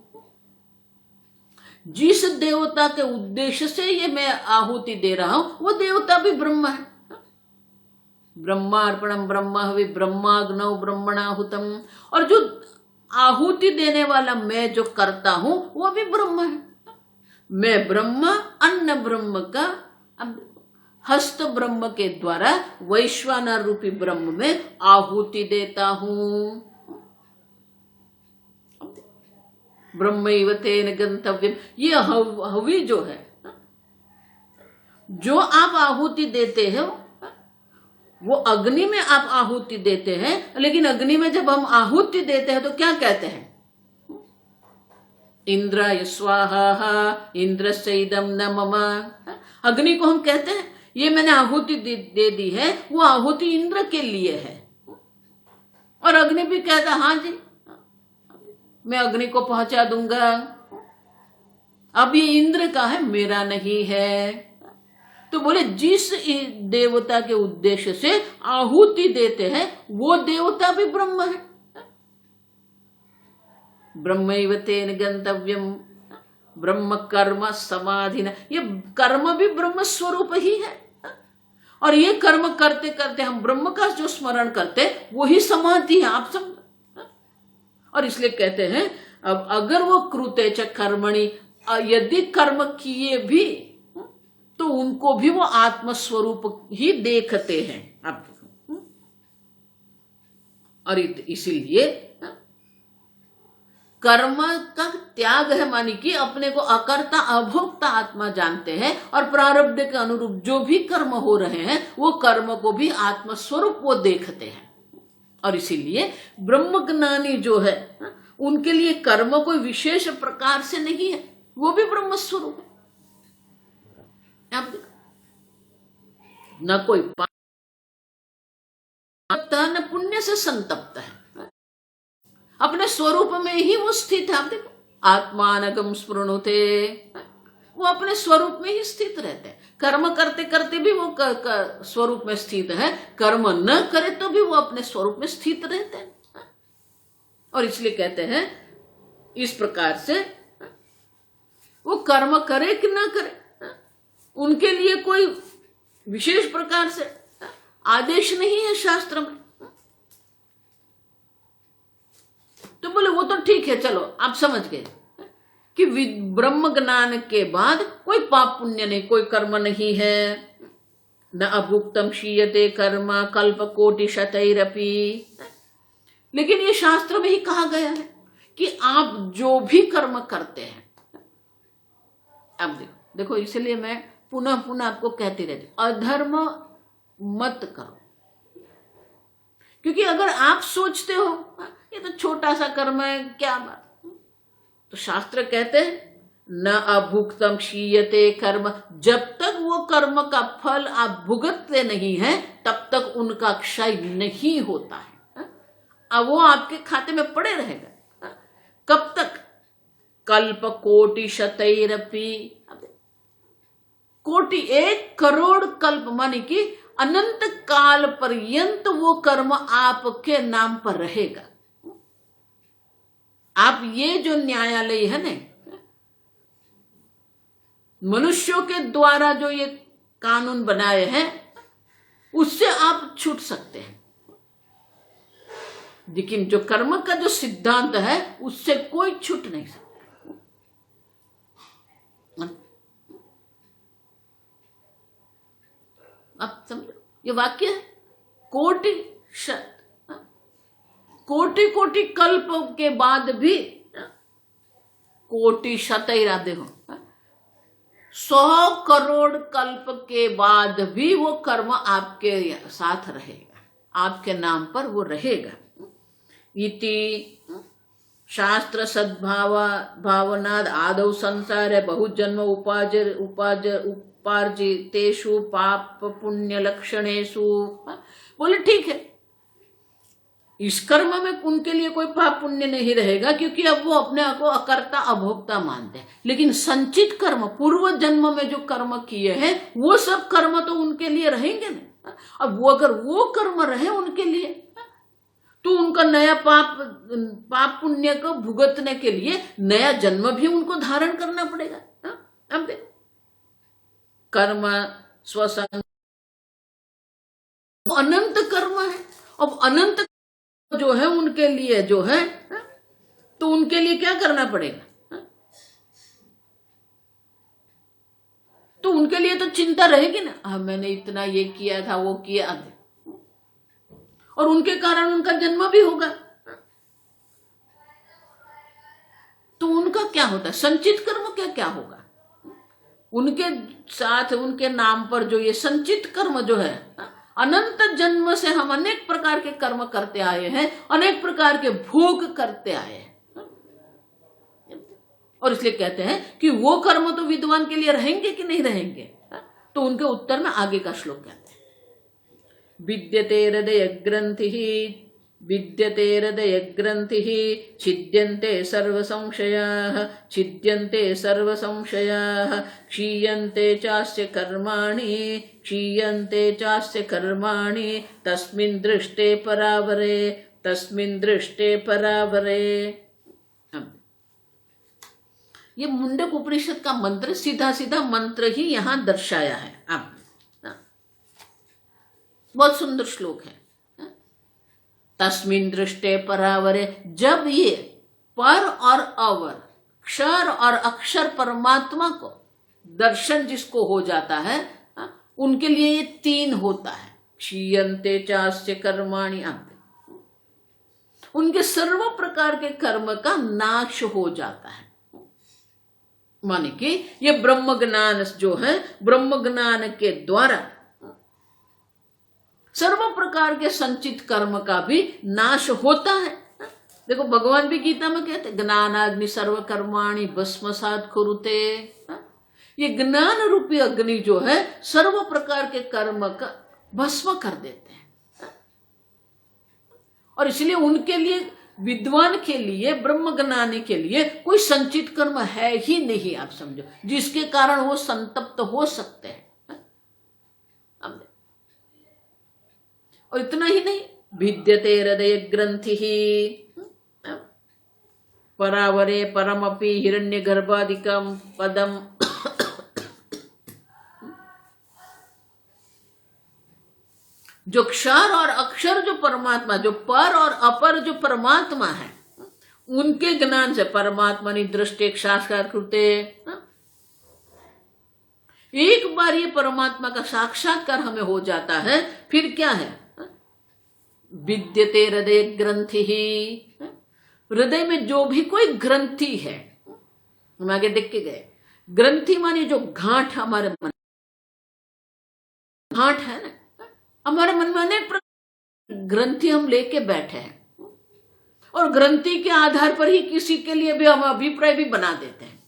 जिस देवता के उद्देश्य से ये मैं आहुति दे रहा हूं वो देवता भी ब्रह्म है। ब्रह्मार्पणम ब्रह्म हवि ब्रह्माग्नौ ब्रह्मणाहुतम, और जो आहुति देने वाला मैं जो करता हूं वो भी ब्रह्म है। मैं ब्रह्म, अन्न ब्रह्म का हस्त ब्रह्म के द्वारा वैश्वानर रूपी ब्रह्म में आहुति देता हूं। ब्रह्मैव तेन गंतव्यम, ये हवि जो है, जो आप आहुति देते हो वो अग्नि में आप आहुति देते हैं। लेकिन अग्नि में जब हम आहुति देते हैं तो क्या कहते हैं, इंद्राय स्वाहा इंद्रस्य इदं न मम। अग्नि को हम कहते हैं ये मैंने आहुति दे दी है, वो आहुति इंद्र के लिए है। और अग्नि भी कहता हाँ जी मैं अग्नि को पहुंचा दूंगा, अब ये इंद्र का है मेरा नहीं है। तो बोले जिस देवता के उद्देश्य से आहुति देते हैं वो देवता भी ब्रह्म है। ब्रह्मैव तेन गंतव्यम, ब्रह्म कर्म समाधि, ये कर्म भी ब्रह्म स्वरूप ही है। और ये कर्म करते करते हम ब्रह्म का जो स्मरण करते वही समाधि है। आप समझ, और इसलिए कहते हैं अब अगर वो कृते च कर्मणि, यदि कर्म किए भी तो उनको भी वो आत्मस्वरूप ही देखते हैं। आप देखो, और इसीलिए कर्म का त्याग है, मानी कि अपने को अकर्ता अभोक्ता आत्मा जानते हैं। और प्रारब्ध के अनुरूप जो भी कर्म हो रहे हैं वो कर्म को भी आत्मस्वरूप वो देखते हैं। और इसीलिए ब्रह्मज्ञानी जो है उनके लिए कर्म कोई विशेष प्रकार से नहीं है, वो भी ब्रह्म स्वरूप है। न कोई पाप न पुण्य से संतप्त है, अपने स्वरूप में ही वो स्थित है। आप देखो, आत्मानगम स्पृणुते, वो अपने स्वरूप में ही स्थित रहते हैं। कर्म करते करते भी वो स्वरूप में स्थित है, कर्म न करे तो भी वो अपने स्वरूप में स्थित रहते हैं। और इसलिए कहते हैं इस प्रकार से वो कर्म करे कि ना करे उनके लिए कोई विशेष प्रकार से आदेश नहीं है शास्त्र में। तो बोले वो तो ठीक है, चलो आप समझ गए कि ब्रह्म ज्ञान के बाद कोई पाप पुण्य नहीं, कोई कर्म नहीं है। न अभुक्तम क्षीयते कर्म कल्प कोटि शतैरपि, लेकिन ये शास्त्र में ही कहा गया है कि आप जो भी कर्म करते हैं, अब देखो इसलिए मैं पुनः पुनः आपको कहती रहती अधर्म मत करो। क्योंकि अगर आप सोचते हो ये तो छोटा सा कर्म है क्या बात, तो शास्त्र कहते हैं न अभुक्तम क्षीयते कर्म, जब तक वो कर्म का फल आप भुगतते नहीं है तब तक उनका क्षय नहीं होता है। अब वो आपके खाते में पड़े रहेगा। कब तक? कल्प कोटि शतैरपि, कोटि 1 करोड़ कल्प, माने कि अनंत काल पर्यंत वो कर्म आपके नाम पर रहेगा। आप ये जो न्यायालय है ना, मनुष्यों के द्वारा जो ये कानून बनाए हैं, उससे आप छूट सकते हैं, लेकिन जो कर्म का जो सिद्धांत है उससे कोई छूट नहीं सकता। आप समझो, ये वाक्य है कोटि कोटि कल्प के बाद भी, कोटि शत इरादे हो, 100 करोड़ कल्प के बाद भी वो कर्म आपके साथ रहेगा, आपके नाम पर वो रहेगा। इति शास्त्र सद्भाव भावनाद आदौ संसारे बहुजन्म उपार्जितेषु पाप पुण्य लक्षणेषु। बोले ठीक है, इस कर्म में उनके लिए कोई पाप पुण्य नहीं रहेगा, क्योंकि अब वो अपने को अकर्ता अभोक्ता मानते हैं। लेकिन संचित कर्म, पूर्व जन्म में जो कर्म किए हैं, वो सब कर्म तो उनके लिए रहेंगे ना। अब वो अगर वो कर्म रहे उनके लिए, तो उनका नया पाप पुण्य को भुगतने के लिए नया जन्म भी उनको धारण करना पड़ेगा। अब कर्म स्वसंग अनंत कर्म है। अब अनंत जो है उनके लिए जो है, तो उनके लिए क्या करना पड़ेगा? तो उनके लिए तो चिंता रहेगी ना, मैंने इतना ये किया था, वो किया, और उनके कारण उनका जन्म भी होगा। तो उनका क्या होता है? संचित कर्म क्या होगा? उनके साथ, उनके नाम पर जो ये संचित कर्म जो है, अनंत जन्म से हम अनेक प्रकार के कर्म करते आए हैं, अनेक प्रकार के भोग करते आए हैं, और इसलिए कहते हैं कि वो कर्म तो विद्वान के लिए रहेंगे कि नहीं रहेंगे। तो उनके उत्तर में आगे का श्लोक कहते हैं, विद्यते हृदय ग्रंथि छिद्यन्ते सर्व संशयाः क्षीयन्ते चास्य कर्माणि तस्मिन् दृष्टे परावरे। ये मुंडक उपनिषद का मंत्र, सीधा सीधा मंत्र ही यहां दर्शाया है। आप बहुत सुंदर श्लोक है। तस्मिन् दृष्टे परावरे, जब ये पर और अवर, क्षर और अक्षर परमात्मा को दर्शन जिसको हो जाता है, उनके लिए ये 3 होता है। क्षीयन्ते चास्य कर्माणि, उनके सर्व प्रकार के कर्म का नाश हो जाता है। माने कि ये ब्रह्म ज्ञान जो है, ब्रह्म ज्ञान के द्वारा सर्व प्रकार के संचित कर्म का भी नाश होता है। देखो भगवान भी गीता में कहते, ज्ञानाग्नि सर्व कर्माणि भस्मसात् कुरुते। ये ज्ञान रूपी अग्नि जो है सर्व प्रकार के कर्म का भस्म कर देते हैं। और इसलिए उनके लिए, विद्वान के लिए, ब्रह्म ज्ञानी के लिए कोई संचित कर्म है ही नहीं, आप समझो, जिसके कारण वो संतप्त हो सकते हैं। और इतना ही नहीं, भिद्यते हृदय ग्रंथि परावरे परमपि हिरण्यगर्भादिकं पदम। जो क्षर और अक्षर जो परमात्मा, जो पर और अपर जो परमात्मा है, उनके ज्ञान से परमात्मा नि दृष्टि साक्षात्कार कृते। एक बार ये परमात्मा का साक्षात्कार हमें हो जाता है, फिर क्या है? विद्यते हृदय ग्रंथि, हृदय में जो भी कोई ग्रंथि है, हम आगे देख के गए, ग्रंथि माने जो गांठ हमारे मन, गांठ है ना, हमारे मन में अनेक ग्रंथि हम लेके बैठे हैं, और ग्रंथि के आधार पर ही किसी के लिए भी हम अभिप्राय भी बना देते हैं।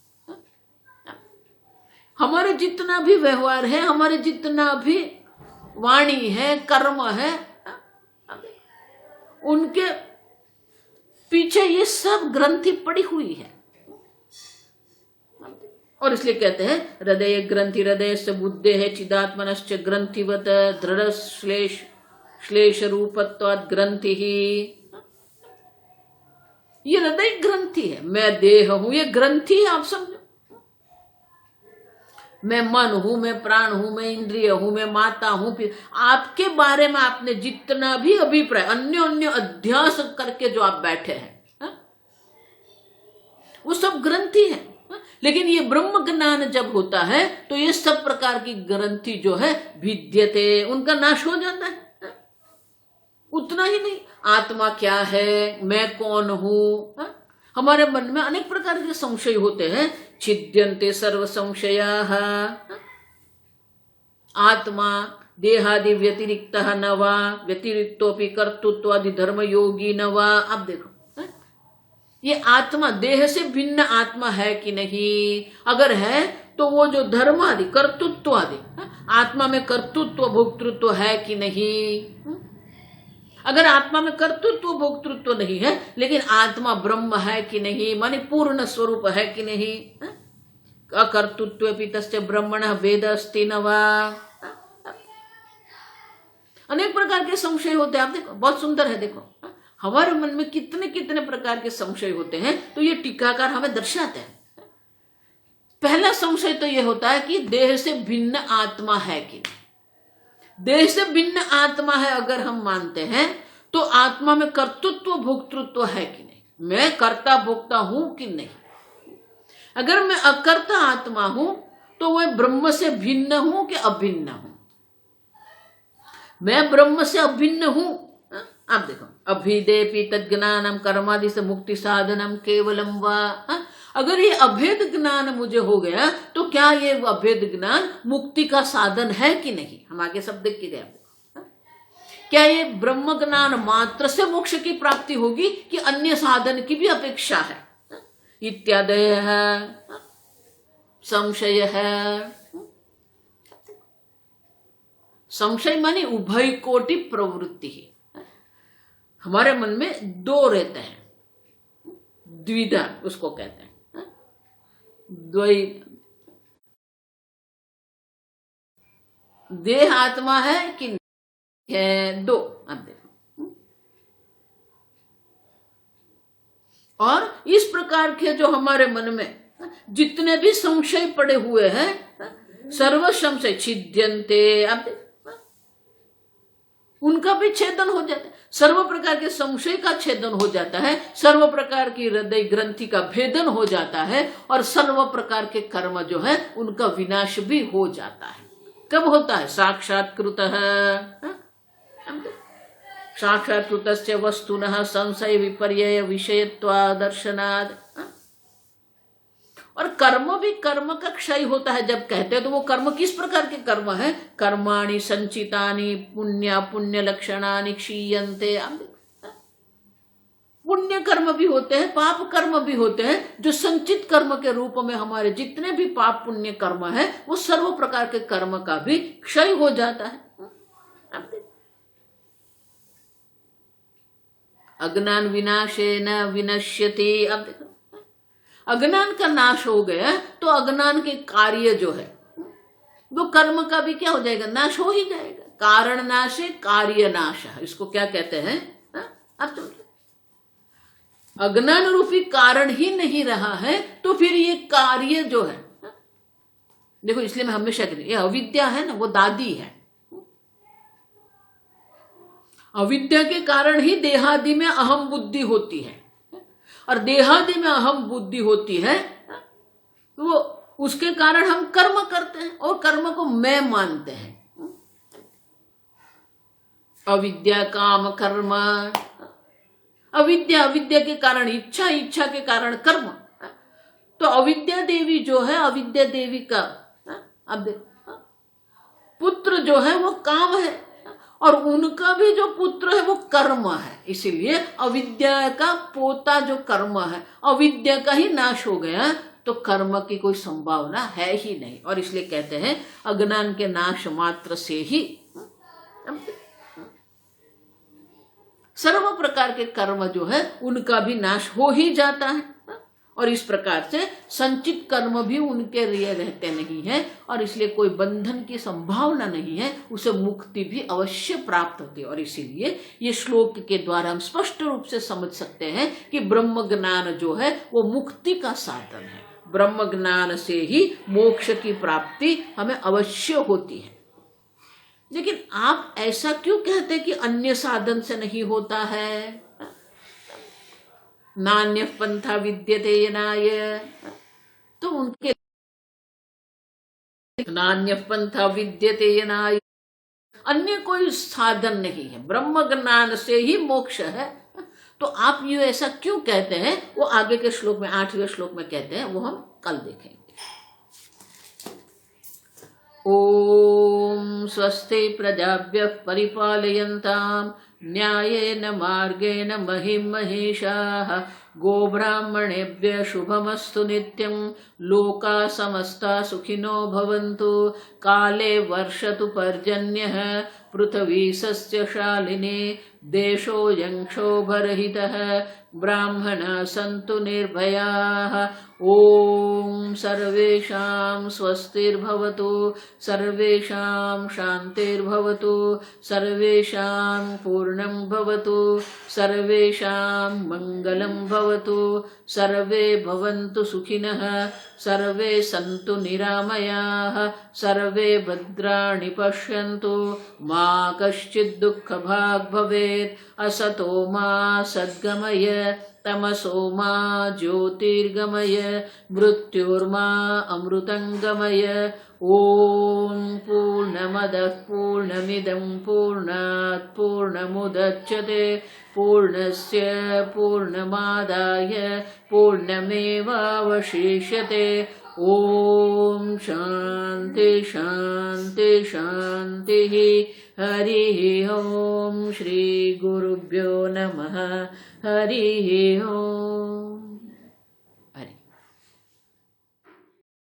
हमारे जितना भी व्यवहार है, हमारे जितना भी वाणी है, कर्म है, उनके पीछे ये सब ग्रंथि पड़ी हुई है। और इसलिए कहते हैं हृदय ग्रंथि, हृदय से बुद्धे है चिदात्मनश्च ग्रंथिवत दृढ़ श्लेष रूपत्वात् ग्रंथि ही। ये हृदय ग्रंथि है, मैं देह हूं, ये ग्रंथि है। आप समझो, मैं मन हूं, मैं प्राण हूं, मैं इंद्रिय हूं, मैं माता हूं। फिर आपके बारे में आपने जितना भी अभिप्राय अन्य अध्यास करके जो आप बैठे हैं, वो सब ग्रंथि है। लेकिन ये ब्रह्म ज्ञान जब होता है तो ये सब प्रकार की ग्रंथि जो है भिद्यते, उनका नाश हो जाता है। उतना ही नहीं, आत्मा क्या है, मैं कौन हूं, हमारे मन में अनेक प्रकार के संशय होते हैं। छिद्यन्ते सर्व संशयाः, आत्मा देहादि व्यतिरिक्त न वा व्यतिरिक्तोपि कर्तृत्वादि धर्म योगी न वा। अब देखो, ये आत्मा देह से भिन्न आत्मा है कि नहीं? अगर है तो वो जो धर्म आदि कर्तृत्व आदि, आत्मा में कर्तृत्व भोक्तृत्व है कि नहीं? अगर आत्मा में कर्तृत्व भोक्तृत्व नहीं है, लेकिन आत्मा ब्रह्म है कि नहीं, माने पूर्ण स्वरूप है कि नहीं? अकर्तृत्व तस्य ब्रह्मणः भेद अस्ति न वा। अनेक प्रकार के संशय होते हैं। आप देखो, बहुत सुंदर है। देखो, हमारे मन में कितने कितने प्रकार के संशय होते हैं, तो ये टीकाकार हमें दर्शाते हैं। पहला संशय तो ये होता है कि देह से भिन्न आत्मा है कि नहीं। देह से भिन्न आत्मा है अगर हम मानते हैं, तो आत्मा में कर्तृत्व भोक्तृत्व है कि नहीं, मैं कर्ता भोक्ता हूं कि नहीं। अगर मैं अकर्ता आत्मा हूं तो वह ब्रह्म से भिन्न हूं कि अभिन्न हूं? मैं ब्रह्म से अभिन्न हूं। आप देखो, अभिदेपि तज्ज्ञानम कर्मादि से मुक्ति साधनम केवलम वा। अगर ये अभेद ज्ञान मुझे हो गया तो क्या ये अभेद ज्ञान मुक्ति का साधन है कि नहीं? हम आगे सब देख के गए। क्या ये ब्रह्म ज्ञान मात्र से मोक्ष की प्राप्ति होगी कि अन्य साधन की भी अपेक्षा है? इत्यादय है, संशय है। संशय माने उभय कोटि प्रवृत्ति है। हमारे मन में दो रहते हैं, द्विधा उसको कहते हैं, द्वैत। देह आत्मा है कि नहीं है, दो। अब देखो, और इस प्रकार के जो हमारे मन में जितने भी संशय पड़े हुए हैं, सर्व संशय छिद्यन्ते। अब देखो, उनका भी छेदन हो जाता है। सर्व प्रकार के संशय का छेदन हो जाता है, सर्व प्रकार की हृदय ग्रंथि का भेदन हो जाता है, और सर्व प्रकार के कर्म जो है उनका विनाश भी हो जाता है। कब होता है? साक्षात्कृतः। साक्षात्कृतस्य वस्तुनः संशय विपर्यय विषयत्वा दर्शनाद। और कर्म भी, कर्म का क्षय होता है जब कहते हैं, तो वो कर्म किस प्रकार के कर्म है? कर्माणि संचितानि पुण्य पुण्य लक्षणानि क्षीयन्ते। पुण्य कर्म भी होते हैं, पाप कर्म भी होते हैं। जो संचित कर्म के रूप में हमारे जितने भी पाप पुण्य कर्म है, वो सर्व प्रकार के कर्म का भी क्षय हो जाता है। अज्ञान विनाशेन विनश्यति। अब देखो, अज्ञान का नाश हो गया तो अज्ञान के कार्य जो है वो कर्म का भी क्या हो जाएगा? नाश हो ही जाएगा। कारण नाश है, कार्य नाश है। इसको क्या कहते हैं? अब तो अज्ञान रूपी कारण ही नहीं रहा है, तो फिर ये कार्य जो है, देखो, इसलिए मैं हमेशा कहती हूं, ये अविद्या है ना, वो दादी है। अविद्या के कारण ही देहादि में अहम बुद्धि होती है, और देहादि में अहम बुद्धि होती है, तो उसके कारण हम कर्म करते हैं और कर्म को मैं मानते हैं। अविद्या काम कर्म। अविद्या, अविद्या के कारण इच्छा, इच्छा के कारण कर्म। तो अविद्या देवी जो है, अविद्या देवी का अब पुत्र जो है वो काम है, और उनका भी जो पुत्र है वो कर्म है। इसीलिए अविद्या का पोता जो कर्म है, अविद्या का ही नाश हो गया तो कर्म की कोई संभावना है ही नहीं। और इसलिए कहते हैं अज्ञान के नाश मात्र से ही सर्व प्रकार के कर्म जो है उनका भी नाश हो ही जाता है, और इस प्रकार से संचित कर्म भी उनके लिए रहते नहीं है, और इसलिए कोई बंधन की संभावना नहीं है, उसे मुक्ति भी अवश्य प्राप्त होती है। और इसीलिए ये श्लोक के द्वारा हम स्पष्ट रूप से समझ सकते हैं कि ब्रह्म ज्ञान जो है वो मुक्ति का साधन है। ब्रह्म ज्ञान से ही मोक्ष की प्राप्ति हमें अवश्य होती है। लेकिन आप ऐसा क्यों कहते कि अन्य साधन से नहीं होता है? नान्य पंथा विद्यते यनाय, तो उनके नान्य पंथा विद्यते यनाय, अन्य कोई साधन नहीं है, ब्रह्म ज्ञान से ही मोक्ष है। तो आप ये ऐसा क्यों कहते हैं? वो आगे के श्लोक में 8वें श्लोक में कहते हैं, वो हम कल देखेंगे। ओम स्वस्ति प्रजाभ्यः परिपालयन्ताम् न्यायेन मार्गेण महिं महिषाः गोब्राह्मणेभ्यः शुभमस्तु नित्यं लोकाः समस्ताः सुखिनो भवन्तु काले वर्षतु पर्जन्यः पृथिवी सस्यशालिनी देशोऽयं क्षोभरहितः ब्राह्मणाः सन्तु निर्भयाः। ओम सर्वेषां स्वस्तिर्भवतु सर्वेषां शान्तिर्भवतु सर्वेषां पूर्णं भवतु सर्वेषां मङ्गलं भवतु सर्वे भवन्तु सुखिनः सर्वे सन्तु निरामयाः सर्वे भद्राणि पश्यन्तु मा कश्चित् दुःखभाग् भवेत् असतो मा सद्गमय तमसो मा ज्योतिर्गमय मृत्युर्मा अमृतंगमय। ओम पूर्णमदः पूर्णमिदं पूर्णात् पूर्णमुदच्यते पूर्णस्य पूर्णमादाय पूर्णमेवावशिष्यते। ओम शांति शांति शांति। हरि ओम श्री गुरुभ्यो नमः। हरि ओम।